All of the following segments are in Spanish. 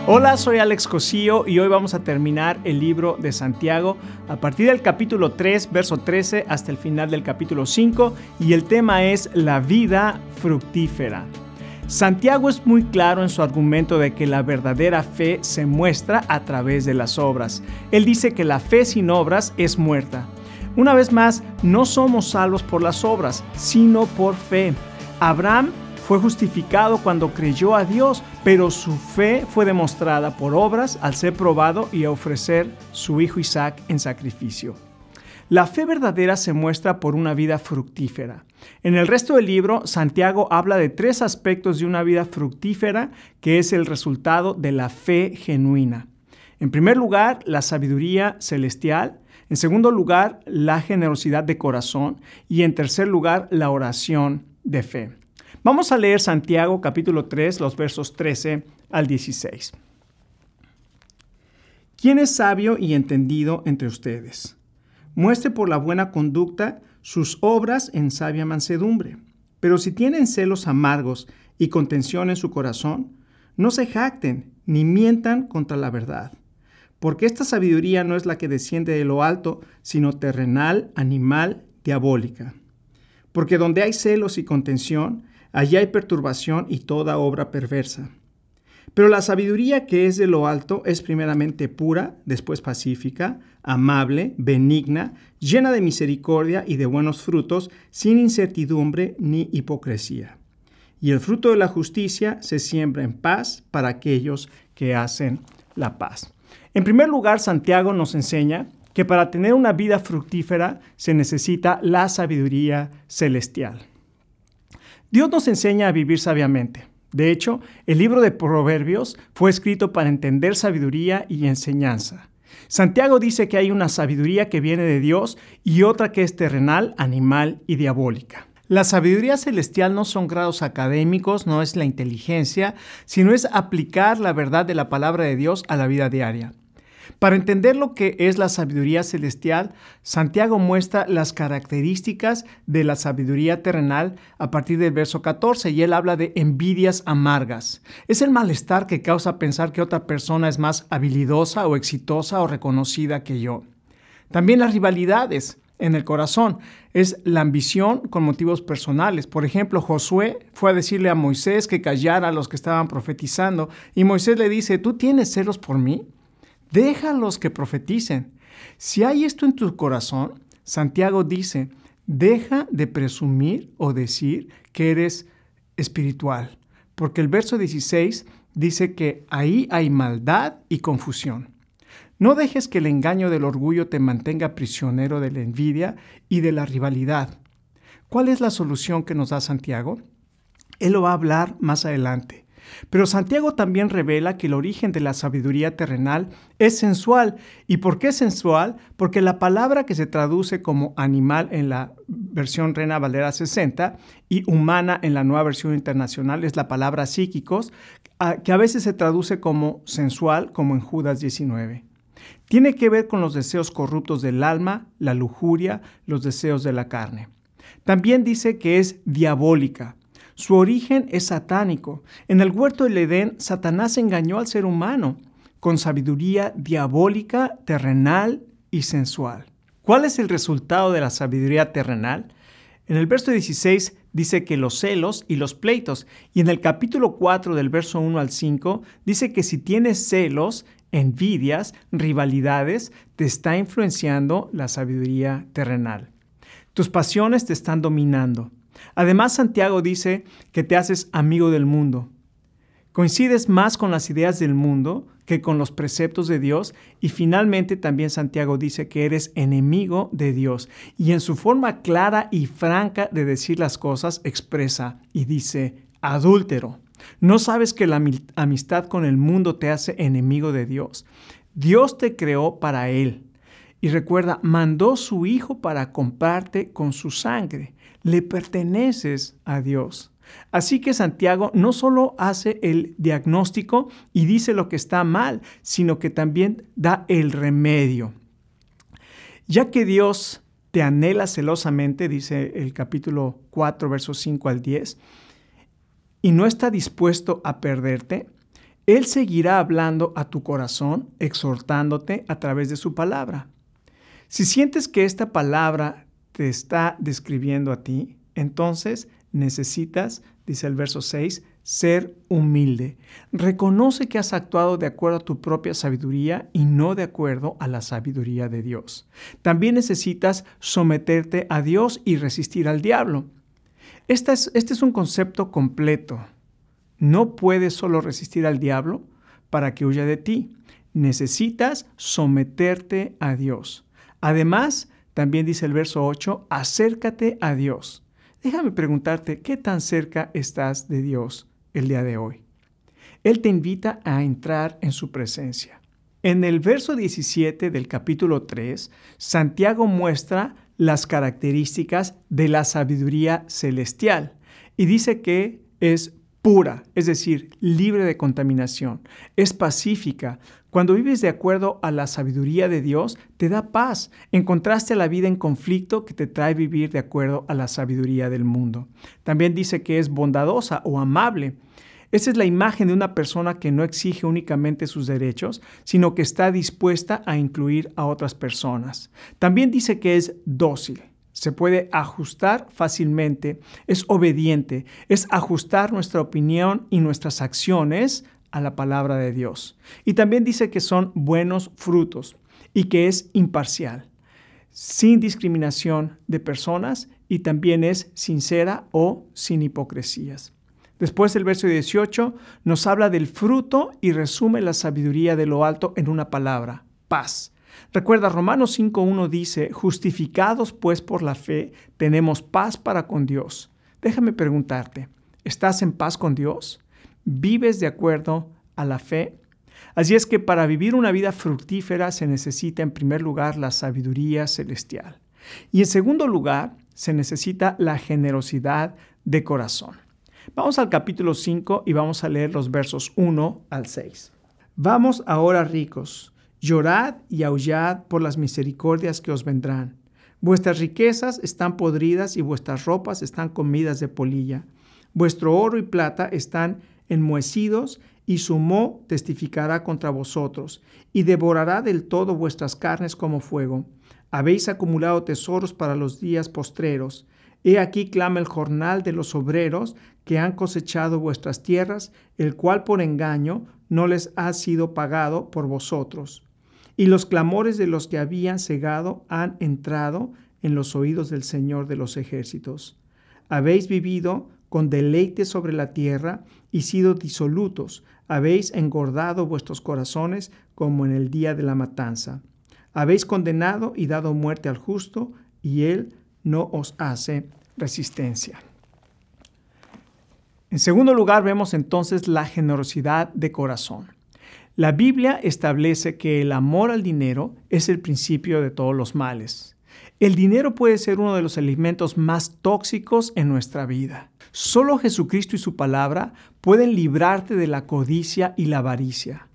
Hola, soy Alex Cosío y hoy vamos a terminar el libro de Santiago a partir del capítulo 3, verso 13 hasta el final del capítulo 5 y el tema es la vida fructífera. Santiago es muy claro en su argumento de que la verdadera fe se muestra a través de las obras. Él dice que la fe sin obras es muerta. Una vez más, no somos salvos por las obras, sino por fe. Abraham fue justificado cuando creyó a Dios, pero su fe fue demostrada por obras al ser probado y a ofrecer su hijo Isaac en sacrificio. La fe verdadera se muestra por una vida fructífera. En el resto del libro, Santiago habla de 3 aspectos de una vida fructífera que es el resultado de la fe genuina. En primer lugar, la sabiduría celestial. En segundo lugar, la generosidad de corazón. Y en tercer lugar, la oración de fe. Vamos a leer Santiago capítulo 3, los versos 13 al 16. ¿Quién es sabio y entendido entre ustedes? Muestre por la buena conducta sus obras en sabia mansedumbre. Pero si tienen celos amargos y contención en su corazón, no se jacten ni mientan contra la verdad. Porque esta sabiduría no es la que desciende de lo alto, sino terrenal, animal, diabólica. Porque donde hay celos y contención, allí hay perturbación y toda obra perversa. Pero la sabiduría que es de lo alto es primeramente pura, después pacífica, amable, benigna, llena de misericordia y de buenos frutos, sin incertidumbre ni hipocresía. Y el fruto de la justicia se siembra en paz para aquellos que hacen la paz. En primer lugar, Santiago nos enseña que para tener una vida fructífera se necesita la sabiduría celestial. Dios nos enseña a vivir sabiamente. De hecho, el libro de Proverbios fue escrito para entender sabiduría y enseñanza. Santiago dice que hay una sabiduría que viene de Dios y otra que es terrenal, animal y diabólica. La sabiduría celestial no son grados académicos, no es la inteligencia, sino es aplicar la verdad de la palabra de Dios a la vida diaria. Para entender lo que es la sabiduría celestial, Santiago muestra las características de la sabiduría terrenal a partir del verso 14 y él habla de envidias amargas. Es el malestar que causa pensar que otra persona es más habilidosa o exitosa o reconocida que yo. También las rivalidades en el corazón es la ambición con motivos personales. Por ejemplo, Josué fue a decirle a Moisés que callara a los que estaban profetizando y Moisés le dice, ¿tú tienes celos por mí? Déjalos que profeticen. Si hay esto en tu corazón, Santiago dice, deja de presumir o decir que eres espiritual, porque el verso 16 dice que ahí hay maldad y confusión. No dejes que el engaño del orgullo te mantenga prisionero de la envidia y de la rivalidad. ¿Cuál es la solución que nos da Santiago? Él lo va a hablar más adelante. Pero Santiago también revela que el origen de la sabiduría terrenal es sensual. ¿Y por qué sensual? Porque la palabra que se traduce como animal en la versión Reina Valera 60 y humana en la Nueva Versión Internacional es la palabra psíquicos, que a veces se traduce como sensual, como en Judas 19. Tiene que ver con los deseos corruptos del alma, la lujuria, los deseos de la carne. También dice que es diabólica. Su origen es satánico. En el huerto del Edén, Satanás engañó al ser humano con sabiduría diabólica, terrenal y sensual. ¿Cuál es el resultado de la sabiduría terrenal? En el verso 16 dice que los celos y los pleitos. Y en el capítulo 4 del verso 1 al 5 dice que si tienes celos, envidias, rivalidades, te está influenciando la sabiduría terrenal. Tus pasiones te están dominando. Además, Santiago dice que te haces amigo del mundo. Coincides más con las ideas del mundo que con los preceptos de Dios y finalmente también Santiago dice que eres enemigo de Dios y en su forma clara y franca de decir las cosas expresa y dice adúltero. ¿No sabes que la amistad con el mundo te hace enemigo de Dios? Dios te creó para Él y recuerda, mandó su Hijo para comprarte con su sangre. Le perteneces a Dios. Así que Santiago no solo hace el diagnóstico y dice lo que está mal, sino que también da el remedio. Ya que Dios te anhela celosamente, dice el capítulo 4, versos 5 al 10, y no está dispuesto a perderte, Él seguirá hablando a tu corazón, exhortándote a través de su palabra. Si sientes que esta palabra te está describiendo a ti, entonces necesitas, dice el verso 6, ser humilde. Reconoce que has actuado de acuerdo a tu propia sabiduría y no de acuerdo a la sabiduría de Dios. También necesitas someterte a Dios y resistir al diablo. Este es un concepto completo. No puedes solo resistir al diablo para que huya de ti. Necesitas someterte a Dios. Además, también dice el verso 8, acércate a Dios. Déjame preguntarte, ¿qué tan cerca estás de Dios el día de hoy? Él te invita a entrar en su presencia. En el verso 17 del capítulo 3, Santiago muestra las características de la sabiduría celestial y dice que es pura, es decir, libre de contaminación, es pacífica. Cuando vives de acuerdo a la sabiduría de Dios, te da paz, en contraste a la vida en conflicto que te trae vivir de acuerdo a la sabiduría del mundo. También dice que es bondadosa o amable. Esa es la imagen de una persona que no exige únicamente sus derechos, sino que está dispuesta a incluir a otras personas. También dice que es dócil. Se puede ajustar fácilmente, es obediente, es ajustar nuestra opinión y nuestras acciones a la palabra de Dios. Y también dice que son buenos frutos y que es imparcial, sin discriminación de personas y también es sincera o sin hipocresías. Después el verso 18 nos habla del fruto y resume la sabiduría de lo alto en una palabra, paz. Recuerda, Romanos 5:1 dice, justificados pues por la fe, tenemos paz para con Dios. Déjame preguntarte, ¿estás en paz con Dios? ¿Vives de acuerdo a la fe? Así es que para vivir una vida fructífera se necesita en primer lugar la sabiduría celestial. Y en segundo lugar, se necesita la generosidad de corazón. Vamos al capítulo 5 y vamos a leer los versos 1 al 6. Vamos ahora, ricos. Llorad y aullad por las misericordias que os vendrán. Vuestras riquezas están podridas y vuestras ropas están comidas de polilla. Vuestro oro y plata están enmohecidos y su moho testificará contra vosotros y devorará del todo vuestras carnes como fuego. Habéis acumulado tesoros para los días postreros. He aquí clama el jornal de los obreros que han cosechado vuestras tierras, el cual por engaño no les ha sido pagado por vosotros. Y los clamores de los que habían cegado han entrado en los oídos del Señor de los ejércitos. Habéis vivido con deleite sobre la tierra y sido disolutos. Habéis engordado vuestros corazones como en el día de la matanza. Habéis condenado y dado muerte al justo, y él no os hace resistencia. En segundo lugar, vemos entonces la generosidad de corazón. La Biblia establece que el amor al dinero es el principio de todos los males. El dinero puede ser uno de los elementos más tóxicos en nuestra vida. Solo Jesucristo y su palabra pueden librarte de la codicia y la avaricia.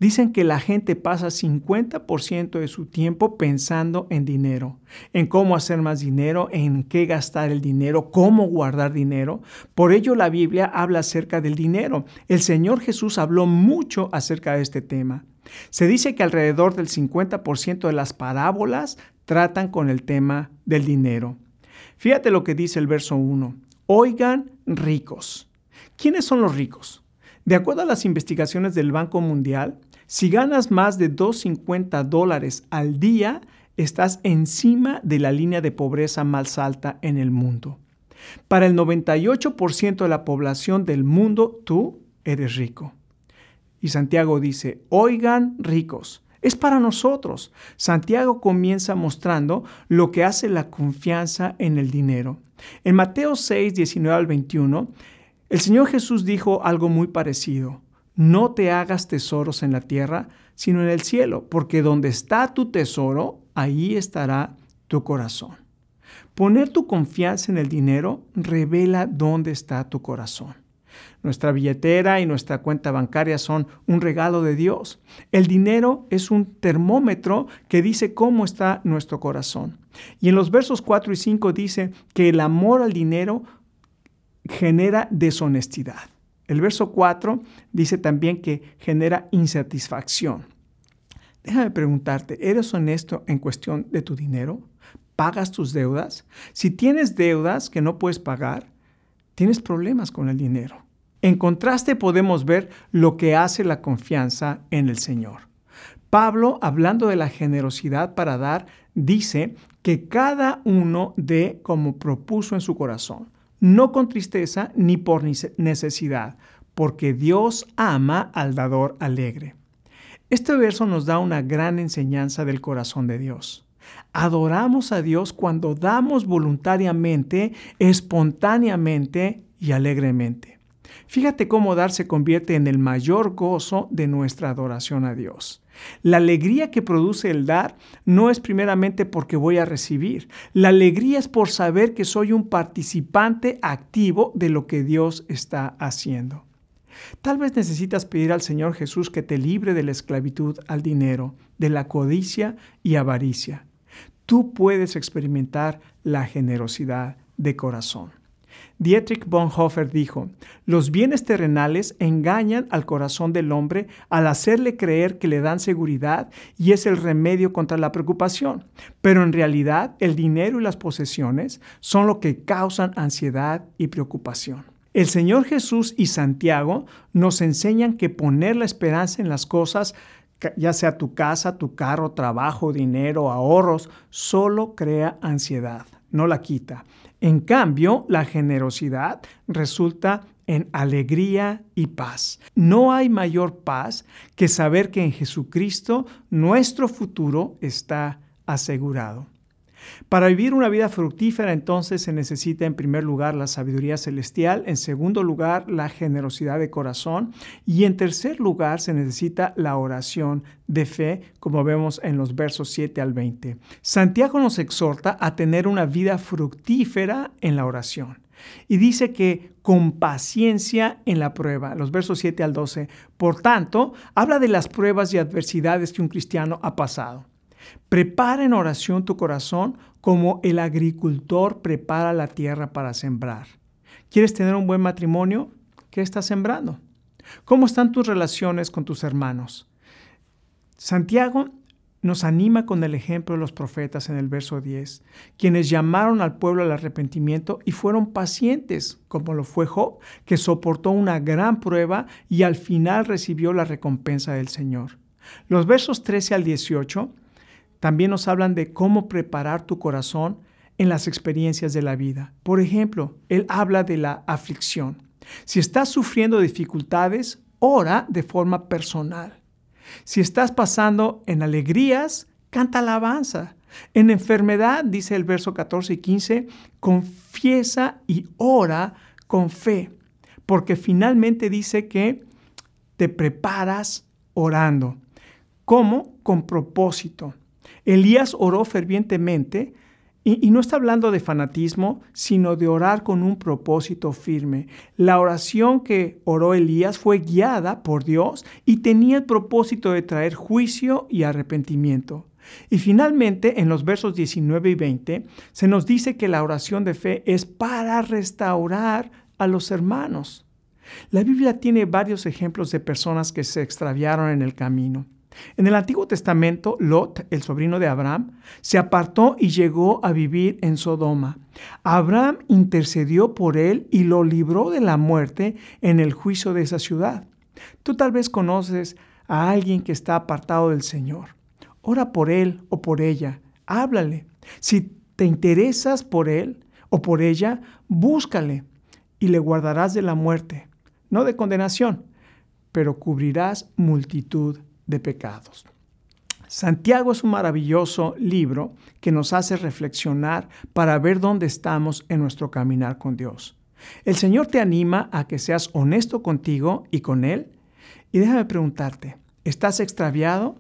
Dicen que la gente pasa 50% de su tiempo pensando en dinero, en cómo hacer más dinero, en qué gastar el dinero, cómo guardar dinero. Por ello la Biblia habla acerca del dinero. El Señor Jesús habló mucho acerca de este tema. Se dice que alrededor del 50% de las parábolas tratan con el tema del dinero. Fíjate lo que dice el verso 1. Oigan, ricos. ¿Quiénes son los ricos? De acuerdo a las investigaciones del Banco Mundial, si ganas más de $250 al día, estás encima de la línea de pobreza más alta en el mundo. Para el 98% de la población del mundo, tú eres rico. Y Santiago dice, oigan, ricos. Es para nosotros. Santiago comienza mostrando lo que hace la confianza en el dinero. En Mateo 6, 19 al 21, el Señor Jesús dijo algo muy parecido. No te hagas tesoros en la tierra, sino en el cielo, porque donde está tu tesoro, ahí estará tu corazón. Poner tu confianza en el dinero revela dónde está tu corazón. Nuestra billetera y nuestra cuenta bancaria son un regalo de Dios. El dinero es un termómetro que dice cómo está nuestro corazón. Y en los versos 4 y 5 dice que el amor al dinero genera deshonestidad. El verso 4 dice también que genera insatisfacción. Déjame preguntarte, ¿eres honesto en cuestión de tu dinero? ¿Pagas tus deudas? Si tienes deudas que no puedes pagar, tienes problemas con el dinero. En contraste, podemos ver lo que hace la confianza en el Señor. Pablo, hablando de la generosidad para dar, dice que cada uno dé como propuso en su corazón, no con tristeza ni por necesidad, porque Dios ama al dador alegre. Este verso nos da una gran enseñanza del corazón de Dios. Adoramos a Dios cuando damos voluntariamente, espontáneamente y alegremente. Fíjate cómo dar se convierte en el mayor gozo de nuestra adoración a Dios. La alegría que produce el dar no es primeramente porque voy a recibir. La alegría es por saber que soy un participante activo de lo que Dios está haciendo. Tal vez necesitas pedir al Señor Jesús que te libre de la esclavitud al dinero, de la codicia y avaricia. Tú puedes experimentar la generosidad de corazón. Dietrich Bonhoeffer dijo, los bienes terrenales engañan al corazón del hombre al hacerle creer que le dan seguridad y es el remedio contra la preocupación. Pero en realidad el dinero y las posesiones son lo que causan ansiedad y preocupación. El Señor Jesús y Santiago nos enseñan que poner la esperanza en las cosas, ya sea tu casa, tu carro, trabajo, dinero, ahorros, solo crea ansiedad, no la quita. En cambio, la generosidad resulta en alegría y paz. No hay mayor paz que saber que en Jesucristo nuestro futuro está asegurado. Para vivir una vida fructífera, entonces, se necesita en primer lugar la sabiduría celestial, en segundo lugar la generosidad de corazón y en tercer lugar se necesita la oración de fe, como vemos en los versos 7 al 20. Santiago nos exhorta a tener una vida fructífera en la oración. Y dice que con paciencia en la prueba, los versos 7 al 12. Por tanto, habla de las pruebas y adversidades que un cristiano ha pasado. Prepara en oración tu corazón como el agricultor prepara la tierra para sembrar. ¿Quieres tener un buen matrimonio? ¿Qué estás sembrando? ¿Cómo están tus relaciones con tus hermanos? Santiago nos anima con el ejemplo de los profetas en el verso 10, quienes llamaron al pueblo al arrepentimiento y fueron pacientes, como lo fue Job, que soportó una gran prueba y al final recibió la recompensa del Señor. Los versos 13 al 18 también nos hablan de cómo preparar tu corazón en las experiencias de la vida. Por ejemplo, él habla de la aflicción. Si estás sufriendo dificultades, ora de forma personal. Si estás pasando en alegrías, canta alabanza. En enfermedad, dice el verso 14 y 15, confiesa y ora con fe, porque finalmente dice que te preparas orando. ¿Cómo? Con propósito. Elías oró fervientemente y no está hablando de fanatismo, sino de orar con un propósito firme. La oración que oró Elías fue guiada por Dios y tenía el propósito de traer juicio y arrepentimiento. Y finalmente, en los versos 19 y 20, se nos dice que la oración de fe es para restaurar a los hermanos. La Biblia tiene varios ejemplos de personas que se extraviaron en el camino. En el Antiguo Testamento, Lot, el sobrino de Abraham, se apartó y llegó a vivir en Sodoma. Abraham intercedió por él y lo libró de la muerte en el juicio de esa ciudad. Tú tal vez conoces a alguien que está apartado del Señor. Ora por él o por ella. Háblale. Si te interesas por él o por ella, búscale y le guardarás de la muerte, no de condenación, pero cubrirás multitud de pecados. Santiago es un maravilloso libro que nos hace reflexionar para ver dónde estamos en nuestro caminar con Dios. El Señor te anima a que seas honesto contigo y con Él. Y déjame preguntarte, ¿estás extraviado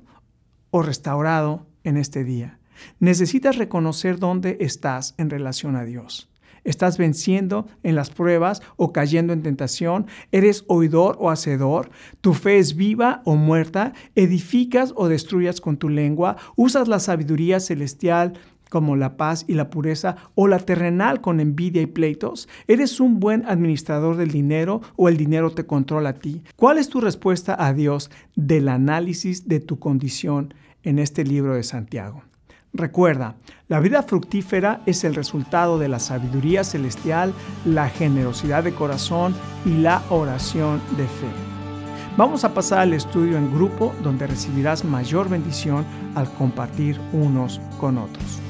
o restaurado en este día? Necesitas reconocer dónde estás en relación a Dios. ¿Estás venciendo en las pruebas o cayendo en tentación? ¿Eres oidor o hacedor? ¿Tu fe es viva o muerta? ¿Edificas o destruyas con tu lengua? ¿Usas la sabiduría celestial como la paz y la pureza, o la terrenal con envidia y pleitos? ¿Eres un buen administrador del dinero o el dinero te controla a ti? ¿Cuál es tu respuesta a Dios del análisis de tu condición en este libro de Santiago? Recuerda, la vida fructífera es el resultado de la sabiduría celestial, la generosidad de corazón y la oración de fe. Vamos a pasar al estudio en grupo donde recibirás mayor bendición al compartir unos con otros.